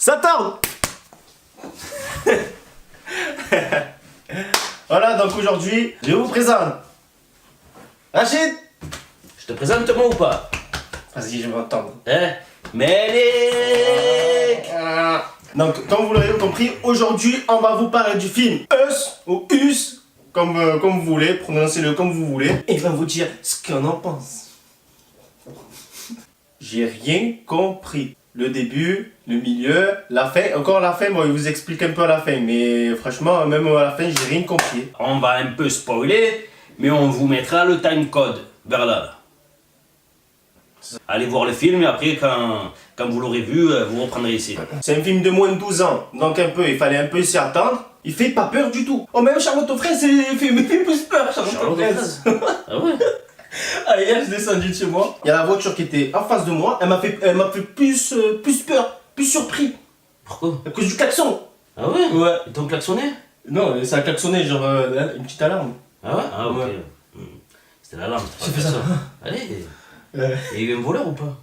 Ça tarde. Voilà, donc aujourd'hui, je vous présente Rachid. Je te présente moi ou pas? Vas-y, je vais entendre. Hein? Melik. Donc, comme vous l'avez compris, aujourd'hui, on va vous parler du film Us ou Us, comme vous voulez, prononcez-le comme vous voulez, et je vais vous dire ce qu'on en pense. J'ai rien compris. Le début, le milieu, la fin. Encore la fin, bon, il vous explique un peu à la fin, mais franchement, même à la fin, j'ai rien compris. On va un peu spoiler, mais on vous mettra le timecode vers là. Allez voir le film et après, quand vous l'aurez vu, vous reprendrez ici. C'est un film de moins de 12 ans, donc il fallait un peu s'y attendre. Il fait pas peur du tout. Oh, même Charlotte aux fraises, il fait plus peur, Charlotte aux fraises. Ah ouais? Ah, hier, je suis descendu de chez moi. Il y a la voiture qui était en face de moi. Elle m'a fait plus peur, plus surpris. Pourquoi? À cause du klaxon. Ah ouais? Ouais. Ils t'ont klaxonné? Non, ça a klaxonné, genre une petite alarme. Ah ouais? Ah ok. Ouais. C'était l'alarme. J'ai fait ça. Allez. Il y a eu un voleur ou pas?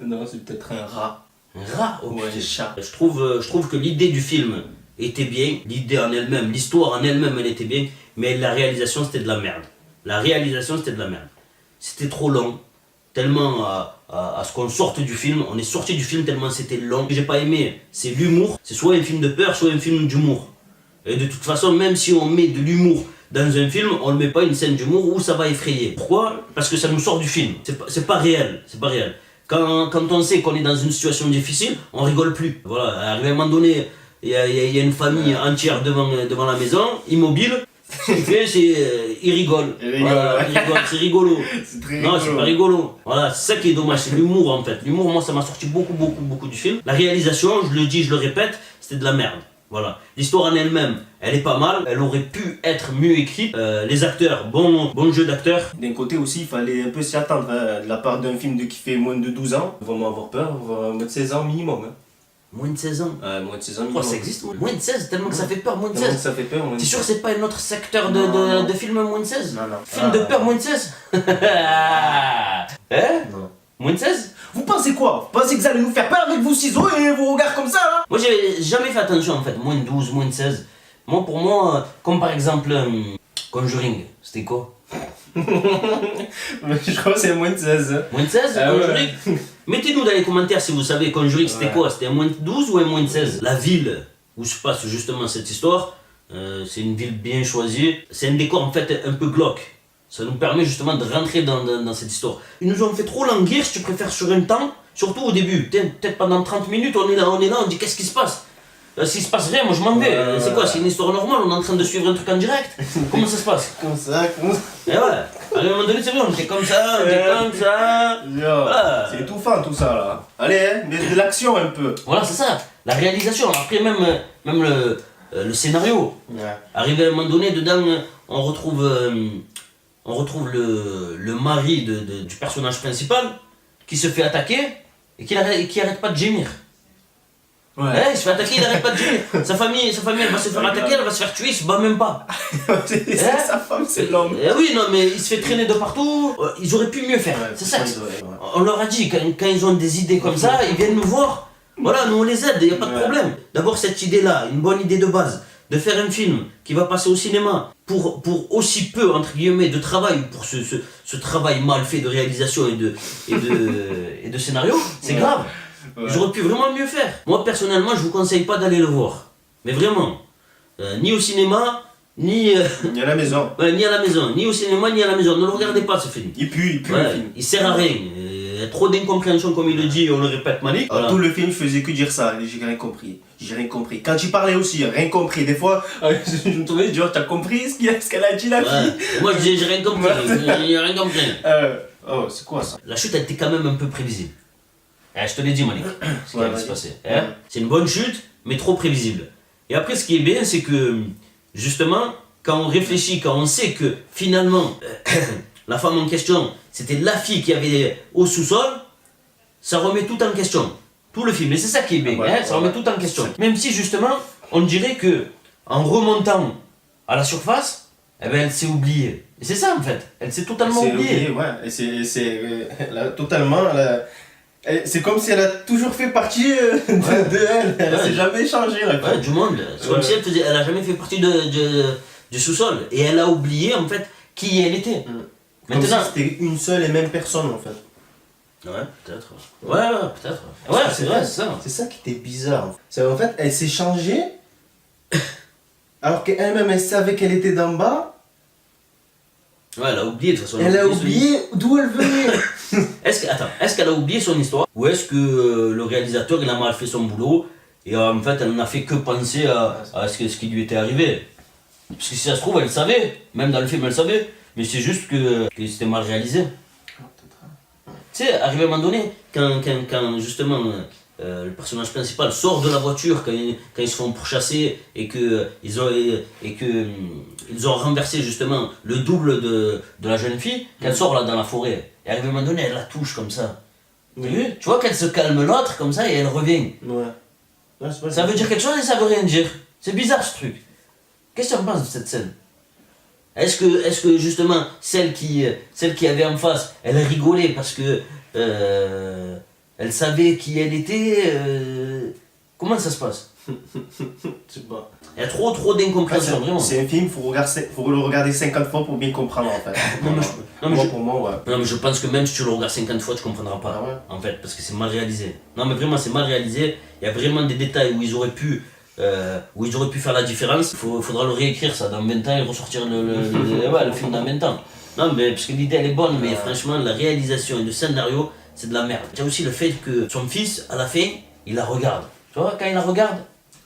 Non, c'est peut-être un rat. Un rat? Oh, Ouais, putain. un chat. Je trouve que l'idée du film était bien. L'idée en elle-même, l'histoire en elle-même, elle était bien. Mais la réalisation, c'était de la merde. La réalisation, c'était de la merde. C'était trop long. Tellement à ce qu'on sorte du film. On est sorti du film tellement c'était long. Ce que j'ai pas aimé, c'est l'humour. C'est soit un film de peur, soit un film d'humour. Et de toute façon, même si on met de l'humour dans un film, on ne met pas une scène d'humour où ça va effrayer. Pourquoi? Parce que ça nous sort du film. C'est pas réel. C'est pas réel. Quand on sait qu'on est dans une situation difficile, on rigole plus. Voilà, arrivé à un moment donné, il y a une famille entière devant la maison, immobile. Ce qu'il fait, c'est il rigole. Voilà, ouais. il rigole, c'est rigolo. C'est très Non, rigolo. c'est pas rigolo. Voilà, c'est ça qui est dommage, c'est l'humour en fait. L'humour, moi, ça m'a sorti beaucoup du film. La réalisation, je le dis, je le répète, c'était de la merde. Voilà. L'histoire en elle-même, elle est pas mal. Elle aurait pu être mieux écrite. Les acteurs, bon jeu d'acteurs. D'un côté aussi, il fallait un peu s'y attendre. De la part d'un film qui fait moins de 12 ans, ils vont vraiment avoir peur, moins de 16 ans minimum. Hein. Moins de 16 ans. Moins de 16 ans Oh, minimum. ça existe, moins de 16, tellement que ça fait peur, moins de Tellement 16. que ça fait peur, moins de T'es sûr que 16. c'est pas un autre secteur Non. de film moins de 16? Non. Film de peur moins de 16? Hein? Non. Moins de 16? Vous pensez quoi? Vous pensez que vous allez nous faire peur avec vos ciseaux et vos regards comme ça là? Moi j'ai jamais fait attention en fait, moins de 12, moins de 16. Moi pour moi, comme par exemple Conjuring, c'était quoi? Je crois que c'est moins de 16. Hein. Moins de 16 Ah Conjuring? ouais. Mettez-nous dans les commentaires si vous savez Conjuring c'était Ouais. quoi? C'était un moins de 12 ou un moins de 16? La ville où se passe justement cette histoire, c'est une ville bien choisie. C'est un décor en fait un peu glauque. Ça nous permet justement de rentrer dans cette histoire. Ils nous ont fait trop languir, si tu préfères, sur un temps, surtout au début. Peut-être pendant 30 minutes, on est là, on dit qu'est-ce qui se passe? S'il se passe rien, moi je m'en vais. Ouais. C'est quoi? C'est une histoire normale, on est en train de suivre un truc en direct? Comment ça se passe? Comme ça. Et ouais, à un moment donné, c'est vrai, on était comme ça, on était comme ça. Voilà. C'est étouffant tout ça là. Allez, hein, mais de l'action un peu. Voilà, c'est ça. La réalisation, après même le scénario. Ouais. Arrivé à un moment donné, dedans, on retrouve le mari du personnage principal qui se fait attaquer et qui arrête pas de gémir. Ouais. Il se fait attaquer, il arrête pas de gémir. Sa famille, elle va se faire attaquer, elle va se faire tuer, il se bat même pas. c'est sa femme, c'est l'homme. Oui, non, mais il se fait traîner de partout. Ils auraient pu mieux faire. Ouais, c'est ça. ouais. On leur a dit, quand ils ont des idées comme ça, ils viennent nous voir. Voilà, nous on les aide, il n'y a pas de Ouais. problème. D'abord, cette idée-là, une bonne idée de base, de faire un film qui va passer au cinéma pour aussi peu, entre guillemets, de travail, pour ce travail mal fait de réalisation et de scénario, c'est Ouais. grave. Ouais. Ils auraient pu vraiment mieux faire. Moi, personnellement, je vous conseille pas d'aller le voir. Mais vraiment, ni au cinéma, ni, Il y a la maison. ni à la maison. Ni au cinéma, ni à la maison. Ne le regardez pas, ce film. Il pue le Ouais, film. il sert à rien. Trop d'incompréhension, comme il le dit, on le répète, Malik. Alors, tout le film, je faisais que dire ça, j'ai rien compris. J'ai rien compris. Quand il parlait aussi, rien compris. Des fois, je me tournais, je dis, oh, t'as compris ce qu'elle a dit la fille? Ouais. Moi, je disais, j'ai rien compris. J'ai rien compris. Oh, c'est quoi ça? La chute, elle était quand même un peu prévisible. Je te l'ai dit, Malik, ce qui Ouais, allait se vas-y. passer. Ouais. C'est une bonne chute, mais trop prévisible. Et après, ce qui est bien, c'est que, justement, quand on réfléchit, quand on sait que, finalement, la femme en question, c'était la fille qui avait au sous-sol, ça remet tout en question. Tout le film. Et c'est ça qui est bien, Ouais, ça remet tout en question. Même si, justement, on dirait que, en remontant à la surface, eh ben, elle s'est oubliée. Et c'est ça, en fait. Elle s'est totalement C'est oubliée. oublié, ouais. Et c'est totalement. C'est comme si elle a toujours fait partie de elle. Elle s'est jamais changée. Ouais, du monde. C'est comme si elle a jamais fait partie du sous-sol. Et elle a oublié en fait qui elle était. Comme si c'était une seule et même personne en fait. Ouais, peut-être. Ouais, peut-être. Ouais, c'est vrai, c'est ça. C'est ça qui était bizarre. C'est en fait, elle s'est changée alors qu'elle-même elle savait qu'elle était d'en bas. Ouais, elle a oublié de toute façon. Elle a oublié d'où elle venait. Est-ce qu'elle a oublié son histoire? Ou est-ce que le réalisateur il a mal fait son boulot et en fait elle n'a fait que penser à ce qui lui était arrivé? Parce que si ça se trouve elle savait, même dans le film elle savait, mais c'est juste que c'était mal réalisé. Tu sais, arrivé à un moment donné, quand justement le personnage principal sort de la voiture, quand ils se font pourchasser et qu'ils ont renversé justement le double de la jeune fille, qu'elle sort là dans la forêt. Et arrivé à un moment donné, elle la touche comme ça. T'as vu? Tu vois qu'elle se calme l'autre comme ça et elle revient. Ouais. Ça veut dire quelque chose et ça veut rien dire. C'est bizarre ce truc. Qu'est-ce que tu en penses de cette scène? Est-ce que justement celle qui avait en face, elle rigolait parce que elle savait qui elle était? Comment ça se passe? Je sais pas. Il y a trop d'incompréhension, vraiment. C'est un film, faut le regarder 50 fois pour bien comprendre en fait. Pour moi, ouais. Non mais je pense que même si tu le regardes 50 fois, tu comprendras pas. Ah ouais. En fait, parce que c'est mal réalisé. Non mais vraiment, c'est mal réalisé. Il y a vraiment des détails où ils auraient pu faire la différence. Faudra le réécrire ça dans 20 ans et ressortir le film dans 20 ans. Non mais parce que l'idée elle est bonne, mais franchement la réalisation et le scénario c'est de la merde. Il y a aussi le fait que son fils à la fin il la regarde. Tu vois quand il la regarde?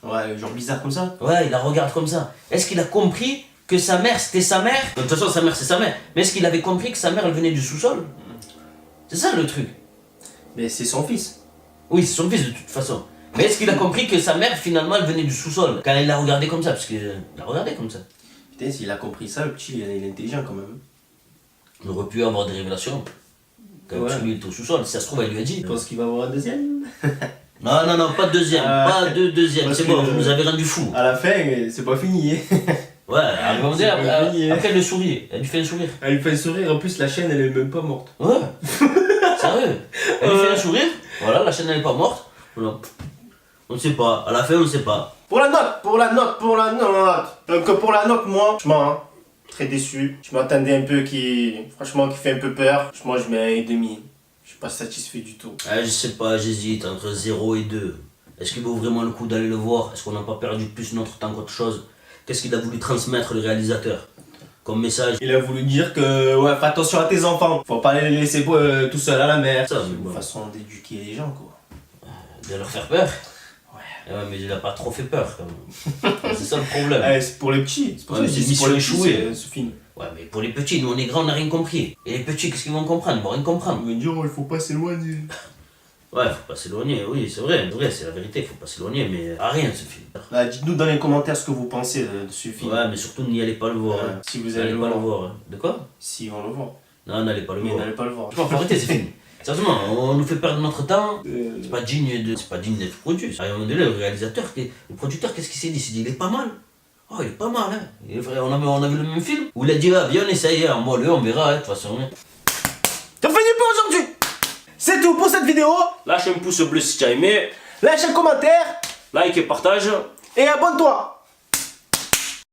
Ouais, genre bizarre comme ça. Ouais, il la regarde comme ça. Est-ce qu'il a compris que sa mère c'était sa mère? De toute façon sa mère c'est sa mère. Mais est-ce qu'il avait compris que sa mère elle venait du sous-sol? C'est ça le truc. Mais c'est son fils. Oui c'est son fils de toute façon. Mais est-ce qu'il a compris que sa mère finalement elle venait du sous-sol? Quand il l'a regardé comme ça, parce qu'il l'a regardé comme ça. Putain, s'il a compris ça, le petit il est intelligent quand même. Il aurait pu avoir des révélations. Quand lui était au sous-sol, si ça se trouve elle lui a dit. Je pense qu'il va avoir un deuxième. Non, pas de deuxième, pas de deuxième, c'est bon, vous nous avez rendu fou. À la fin, c'est pas fini. Ouais, après elle le sourit, elle lui fait un sourire. Elle lui fait un sourire, en plus la chaîne elle est même pas morte. Ouais, sérieux. Elle lui fait un sourire, voilà, la chaîne elle est pas morte. Voilà. On ne sait pas, à la fin on ne sait pas. Pour la note. Donc pour la note, moi, franchement, très déçu. Je m'attendais un peu qui fait un peu peur. Franchement, je mets un 1,5. Je suis pas satisfait du tout. Je sais pas, j'hésite entre 0 et 2. Est-ce qu'il vaut vraiment le coup d'aller le voir? Est-ce qu'on n'a pas perdu plus notre temps qu'autre chose? Qu'est-ce qu'il a voulu transmettre le réalisateur comme message? Il a voulu dire que, ouais, fais attention à tes enfants. Faut pas les laisser tout seuls à la mer. Ça, C'est une façon d'éduquer les gens, quoi. De leur faire peur? Ouais, mais il a pas trop fait peur, quand même. C'est ça le problème. C'est pour les petits. C'est pour mission échouée. Ce film. Ouais, mais pour les petits, nous on est grands, on n'a rien compris. Et les petits, qu'est-ce qu'ils vont comprendre? Ils vont rien comprendre. Ils vont dire, il faut pas s'éloigner. Ouais, faut pas s'éloigner, oui, c'est vrai, c'est la vérité, faut pas s'éloigner, mais à rien ce film. Dites-nous dans les commentaires ce que vous pensez de ce film. Ouais, mais surtout n'y allez pas le voir. Si vous allez pas le voir. De quoi? Si, on le voit. Non, n'allez pas le voir. n'allez pas le voir. Je pense, faut arrêter ces films. Sérieusement, on nous fait perdre notre temps. C'est pas digne d'être produit. À un moment donné, le réalisateur, le producteur, qu'est-ce qu'il s'est dit? Il s'est dit, il est pas mal. Oh, il est pas mal, hein. Il est vrai, on a vu le même film où il a dit, ah, viens, on essaye, hein. Moi, on verra, de toute façon. T'as fini pour aujourd'hui. C'est tout pour cette vidéo. Lâche un pouce bleu si tu as aimé. Lâche un commentaire. Like et partage. Et abonne-toi.